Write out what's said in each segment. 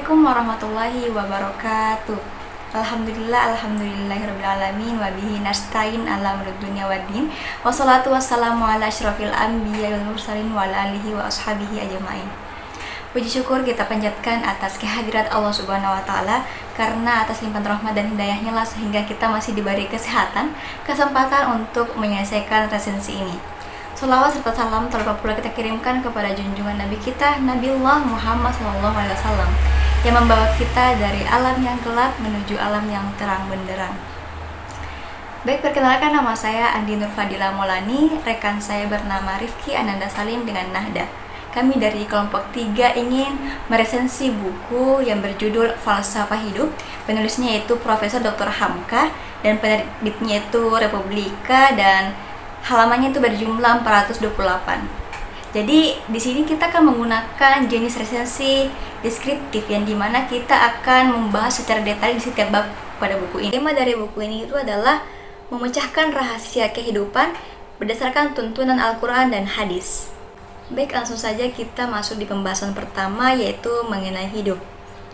Assalamualaikum warahmatullahi wabarakatuh. Alhamdulillahirrabbilalamin. Wabihi nasta'in ala amrid dunya waddin. Wassalatu wassalamu ala asyrafil anbiya wal mursalin wa ala alihi wa ashabihi ajmain. Puji syukur kita panjatkan atas kehadirat Allah Subhanahu wa taala, karena atas limpahan rahmat dan hidayahnya lah sehingga kita masih diberi kesehatan, kesempatan untuk menyelesaikan resensi ini. Salawat serta salam terlebih pula kita kirimkan kepada junjungan Nabi kita, Nabiullah Muhammad SAW, yang membawa kita dari alam yang gelap menuju alam yang terang benderang. Baik, perkenalkan, nama saya Andi Nurfadila Maulani, rekan saya bernama Rifki Ananda Salim dengan Nahda. Kami dari kelompok 3 ingin meresensi buku yang berjudul Falsafah Hidup. Penulisnya yaitu Profesor Dr. Hamka dan penerbitnya itu Republika, dan halamannya itu berjumlah 428. Jadi di sini kita akan menggunakan jenis resensi deskriptif, yang dimana kita akan membahas secara detail di setiap bab pada buku ini. Tema dari buku ini itu adalah memecahkan rahasia kehidupan berdasarkan tuntunan Al-Quran dan hadis. Baik, langsung saja kita masuk di pembahasan pertama, yaitu mengenai hidup.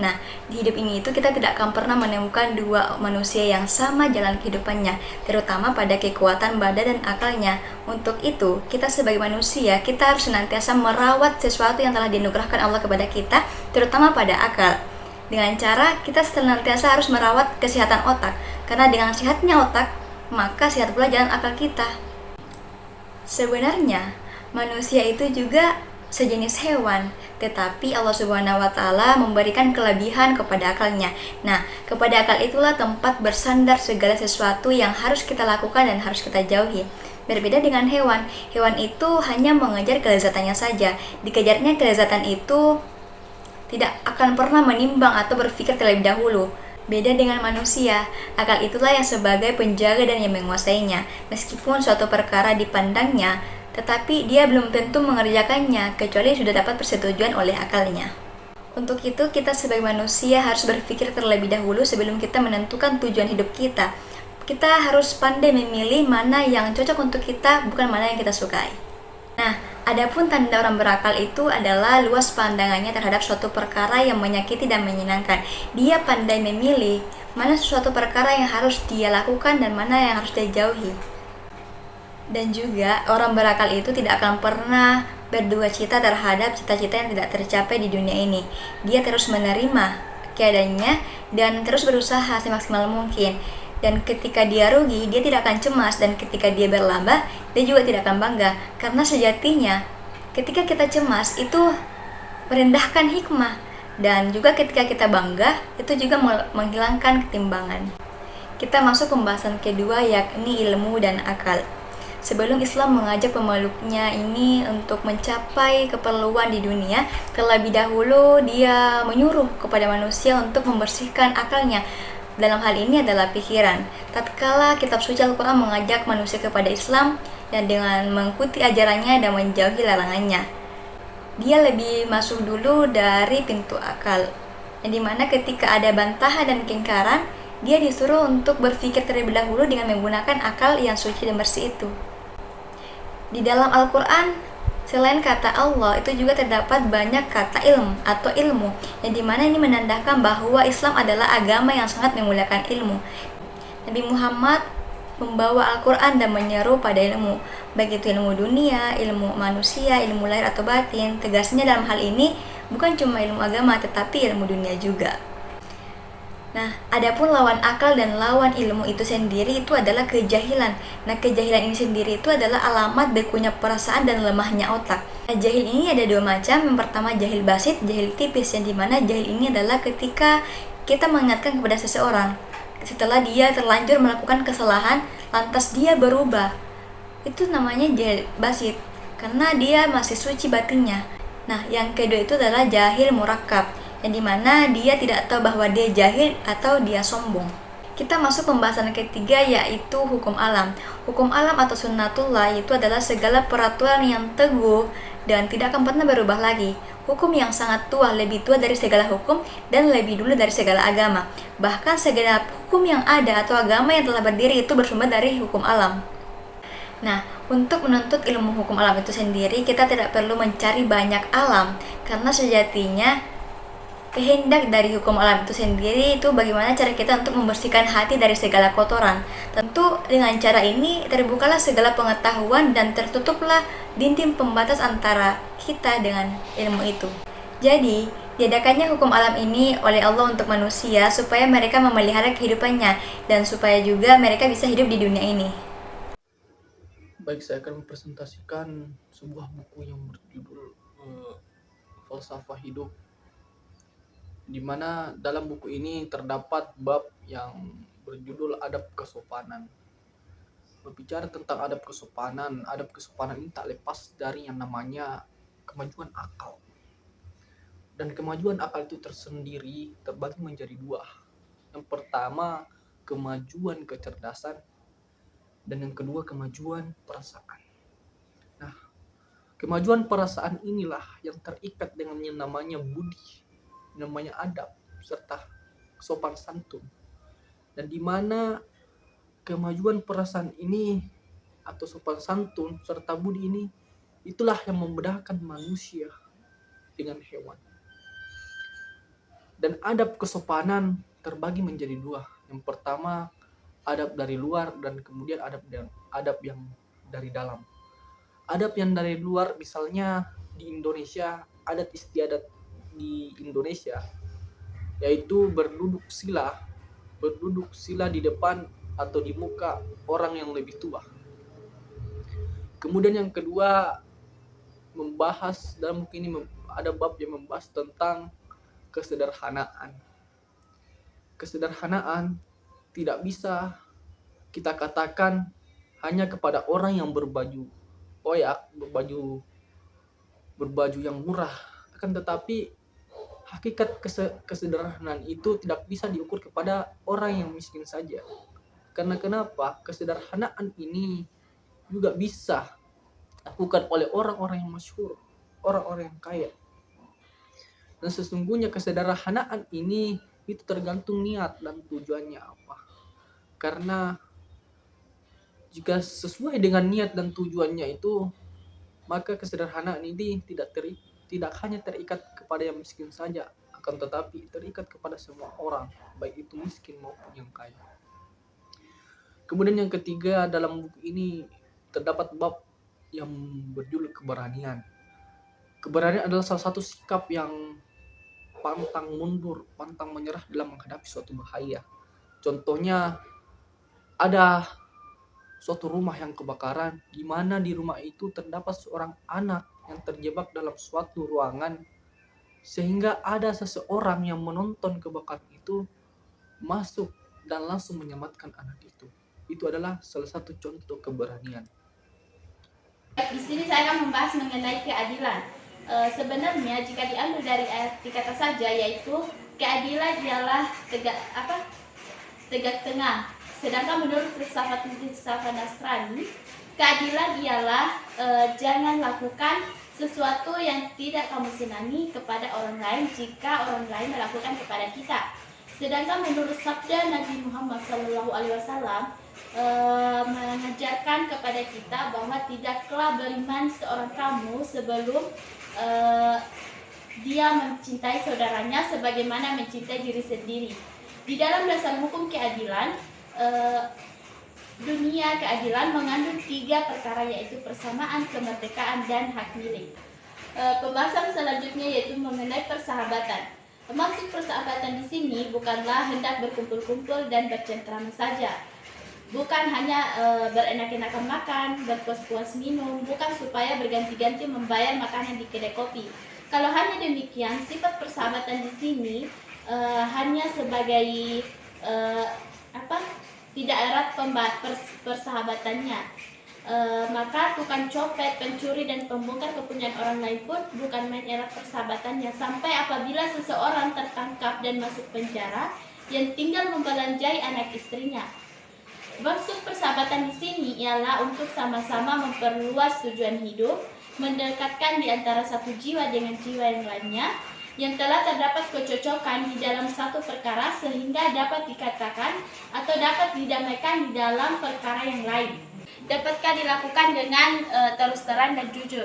Nah, di hidup ini itu kita tidak akan pernah menemukan dua manusia yang sama jalan kehidupannya, terutama pada kekuatan badan dan akalnya. Untuk itu, kita sebagai manusia, kita harus senantiasa merawat sesuatu yang telah dianugerahkan Allah kepada kita, terutama pada akal. Dengan cara kita senantiasa harus merawat kesehatan otak, karena dengan sehatnya otak, maka sehat pula jalan akal kita. Sebenarnya, manusia itu juga sejenis hewan, tetapi Allah Subhanahu wa taala memberikan kelebihan kepada akalnya. Nah, kepada akal itulah tempat bersandar segala sesuatu yang harus kita lakukan dan harus kita jauhi. Berbeda dengan hewan, hewan itu hanya mengejar kelezatannya saja. Dikejarnya kelezatan itu tidak akan pernah menimbang atau berpikir terlebih dahulu. Beda dengan manusia, akal itulah yang sebagai penjaga dan yang menguasainya. Meskipun suatu perkara dipandangnya, tetapi dia belum tentu mengerjakannya kecuali sudah dapat persetujuan oleh akalnya. Untuk itu, kita sebagai manusia harus berpikir terlebih dahulu sebelum kita menentukan tujuan hidup kita. Kita harus pandai memilih mana yang cocok untuk kita, bukan mana yang kita sukai. Nah, adapun tanda orang berakal itu adalah luas pandangannya terhadap suatu perkara yang menyakiti dan menyenangkan. Dia pandai memilih mana suatu perkara yang harus dia lakukan dan mana yang harus dia jauhi. Dan juga orang berakal itu tidak akan pernah berduka cita terhadap cita-cita yang tidak tercapai di dunia ini. Dia terus menerima keadaannya dan terus berusaha semaksimal mungkin. Dan ketika dia rugi, dia tidak akan cemas, dan ketika dia berlambah, dia juga tidak akan bangga. Karena sejatinya, ketika kita cemas itu merendahkan hikmah, dan juga ketika kita bangga, itu juga menghilangkan ketimbangan. Kita masuk pembahasan kedua, yakni ilmu dan akal. Sebelum Islam mengajak pemeluknya ini untuk mencapai keperluan di dunia, terlebih dahulu dia menyuruh kepada manusia untuk membersihkan akalnya. Dalam hal ini adalah pikiran. Tatkala kitab suci Al-Quran mengajak manusia kepada Islam dan dengan mengikuti ajarannya dan menjauhi larangannya, dia lebih masuk dulu dari pintu akal, yang dimana ketika ada bantahan dan kengkaran, dia disuruh untuk berpikir terlebih dahulu dengan menggunakan akal yang suci dan bersih itu. Di dalam Al-Quran, selain kata Allah, itu juga terdapat banyak kata ilm atau ilmu, yang dimana ini menandakan bahwa Islam adalah agama yang sangat memuliakan ilmu. Nabi Muhammad membawa Al-Quran dan menyeru pada ilmu, baik itu ilmu dunia, ilmu manusia, ilmu lahir atau batin. Tegasnya dalam hal ini bukan cuma ilmu agama, tetapi ilmu dunia juga. Nah, adapun lawan akal dan lawan ilmu itu sendiri itu adalah kejahilan. Nah, kejahilan ini sendiri itu adalah alamat bekunya perasaan dan lemahnya otak. Nah, jahil ini ada dua macam. Yang pertama jahil basit, jahil tipis, yang dimana jahil ini adalah ketika kita mengingatkan kepada seseorang setelah dia terlanjur melakukan kesalahan, lantas dia berubah. Itu namanya jahil basit, karena dia masih suci batinnya. Nah, yang kedua itu adalah jahil murakkab, yang dimana dia tidak tahu bahwa dia jahil atau dia sombong. Kita masuk pembahasan ketiga, yaitu hukum alam. Hukum alam atau sunnatullah itu adalah segala peraturan yang teguh dan tidak akan pernah berubah lagi. Hukum yang sangat tua, lebih tua dari segala hukum dan lebih dulu dari segala agama. Bahkan segala hukum yang ada atau agama yang telah berdiri itu bersumber dari hukum alam. Nah, untuk menuntut ilmu hukum alam itu sendiri, kita tidak perlu mencari banyak alam, karena sejatinya Kehendak dari hukum alam itu sendiri itu bagaimana cara kita untuk membersihkan hati dari segala kotoran. Tentu dengan cara ini terbukalah segala pengetahuan dan tertutuplah dinding pembatas antara kita dengan ilmu itu. Jadi, diadakannya hukum alam ini oleh Allah untuk manusia supaya mereka memelihara kehidupannya dan supaya juga mereka bisa hidup di dunia ini. Baik, saya akan mempresentasikan sebuah buku yang berjudul Falsafah Hidup, di mana dalam buku ini terdapat bab yang berjudul Adab Kesopanan. Berbicara tentang adab kesopanan ini tak lepas dari yang namanya kemajuan akal. Dan kemajuan akal itu tersendiri terbagi menjadi dua. Yang pertama, kemajuan kecerdasan, dan yang kedua, kemajuan perasaan. Nah, kemajuan perasaan inilah yang terikat dengan yang namanya budi, namanya adab, serta sopan santun. Dan di mana kemajuan perasaan ini atau sopan santun serta budi ini, itulah yang membedakan manusia dengan hewan. Dan adab kesopanan terbagi menjadi dua. Yang pertama, adab dari luar, dan kemudian adab yang dari dalam. Adab yang dari luar, misalnya di Indonesia, adat istiadat di Indonesia yaitu berduduk sila di depan atau di muka orang yang lebih tua. Kemudian yang kedua, membahas dalam buku ini ada bab yang membahas tentang kesederhanaan. Kesederhanaan tidak bisa kita katakan hanya kepada orang yang berbaju koyak, berbaju yang murah. Akan tetapi hakikat kesederhanaan itu tidak bisa diukur kepada orang yang miskin saja. Karena kenapa? Kesederhanaan ini juga bisa dilakukan oleh orang-orang yang masyhur, orang-orang yang kaya. Dan sesungguhnya kesederhanaan ini itu tergantung niat dan tujuannya apa. Karena jika sesuai dengan niat dan tujuannya itu, maka kesederhanaan ini tidak hanya terikat kepada yang miskin saja, akan tetapi terikat kepada semua orang, baik itu miskin maupun yang kaya. Kemudian yang ketiga, dalam buku ini terdapat bab yang berjudul keberanian. Keberanian adalah salah satu sikap yang pantang mundur, pantang menyerah dalam menghadapi suatu bahaya. Contohnya, ada suatu rumah yang kebakaran, di mana di rumah itu terdapat seorang anak yang terjebak dalam suatu ruangan, sehingga ada seseorang yang menonton kebakaran itu masuk dan langsung menyelamatkan anak itu. Itu adalah salah satu contoh keberanian. Di sini saya akan membahas mengenai keadilan. Sebenarnya jika diambil dari arti kata saja, yaitu keadilan ialah tegak tengah. Sedangkan menurut filsafat Nasrani, keadilan ialah jangan lakukan sesuatu yang tidak kamu senangi kepada orang lain jika orang lain melakukan kepada kita. Sedangkan menurut sabda Nabi Muhammad SAW mengajarkan kepada kita bahwa tidaklah beriman seorang kamu sebelum dia mencintai saudaranya sebagaimana mencintai diri sendiri. Di dalam dasar hukum keadilan, dunia keadilan mengandung 3 perkara, yaitu persamaan, kemerdekaan, dan hak milik. Pembahasan selanjutnya yaitu mengenai persahabatan. Maksud persahabatan di sini bukanlah hendak berkumpul-kumpul dan bercengkrama saja. Bukan hanya berenak-enakan makan, berpuas-puas minum, bukan supaya berganti-ganti membayar makanan di kedai kopi. Kalau hanya demikian, sifat persahabatan di sini hanya sebagai tidak erat persahabatannya. Maka tukang copet, pencuri, dan pembongkar kepunyaan orang lain pun bukan main erat persahabatannya, sampai apabila seseorang tertangkap dan masuk penjara yang tinggal membelanjai anak istrinya. Maksud persahabatan di sini ialah untuk sama-sama memperluas tujuan hidup, mendekatkan di antara satu jiwa dengan jiwa yang lainnya, yang telah terdapat kecocokan di dalam satu perkara sehingga dapat dikatakan atau dapat didamaikan di dalam perkara yang lain. Dapatkah dilakukan dengan terus terang dan jujur.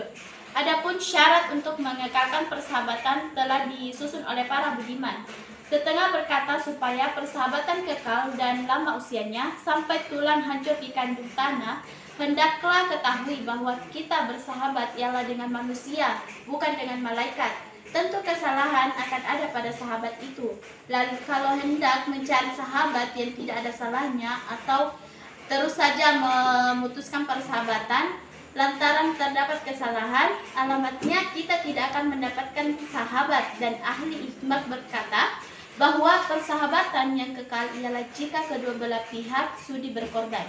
Adapun syarat untuk mengekalkan persahabatan telah disusun oleh para budiman. Setengah berkata supaya persahabatan kekal dan lama usianya sampai tulang hancur di kandung tanah, hendaklah ketahui bahwa kita bersahabat ialah dengan manusia, bukan dengan malaikat. Tentu kesalahan akan ada pada sahabat itu. Lalu kalau hendak mencari sahabat yang tidak ada salahnya atau terus saja memutuskan persahabatan lantaran terdapat kesalahan, alamatnya kita tidak akan mendapatkan sahabat. Dan ahli hikmat berkata bahwa persahabatan yang kekal ialah jika kedua belah pihak sudi berkorban.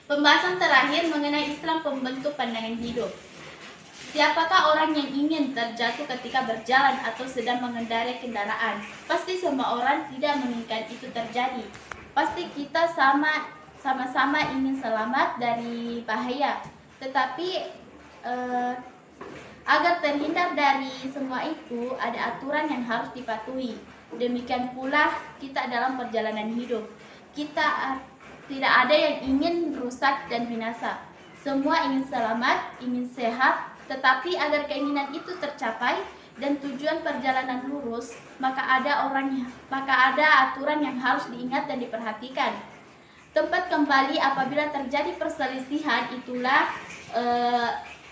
Pembahasan terakhir mengenai Islam pembentuk pandangan hidup. Siapakah orang yang ingin terjatuh ketika berjalan atau sedang mengendarai kendaraan? Pasti semua orang tidak menginginkan itu terjadi. Pasti kita sama-sama ingin selamat dari bahaya. Tetapi agar terhindar dari semua itu, ada aturan yang harus dipatuhi. Demikian pula kita dalam perjalanan hidup. Kita tidak ada yang ingin rusak dan binasa. Semua ingin selamat, ingin sehat, tetapi agar keinginan itu tercapai dan tujuan perjalanan lurus, maka ada aturan yang harus diingat dan diperhatikan. Tempat kembali apabila terjadi perselisihan itulah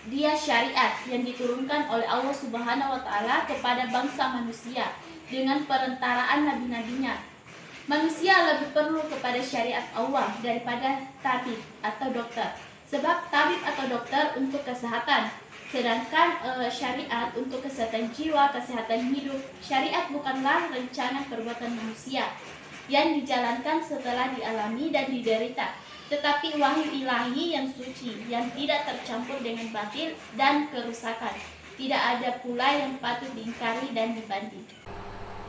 dia syariat yang diturunkan oleh Allah Subhanahu wa taala kepada bangsa manusia dengan perentaraan nabi-nabinya. Manusia lebih perlu kepada syariat Allah daripada tabib atau dokter. Sebab tabib atau dokter untuk kesehatan, sedangkan syariat untuk kesehatan jiwa, kesehatan hidup. Syariat bukanlah rancangan perbuatan manusia yang dijalankan setelah dialami dan diderita, tetapi wahyu ilahi yang suci, yang tidak tercampur dengan batil dan kerusakan. Tidak ada pula yang patut diingkari dan dibanding.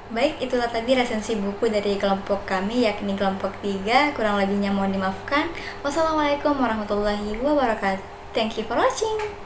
Baik, itulah tadi resensi buku dari kelompok kami, yakni kelompok 3. Kurang lebihnya mohon dimaafkan. Wassalamualaikum warahmatullahi wabarakatuh. Thank you for watching.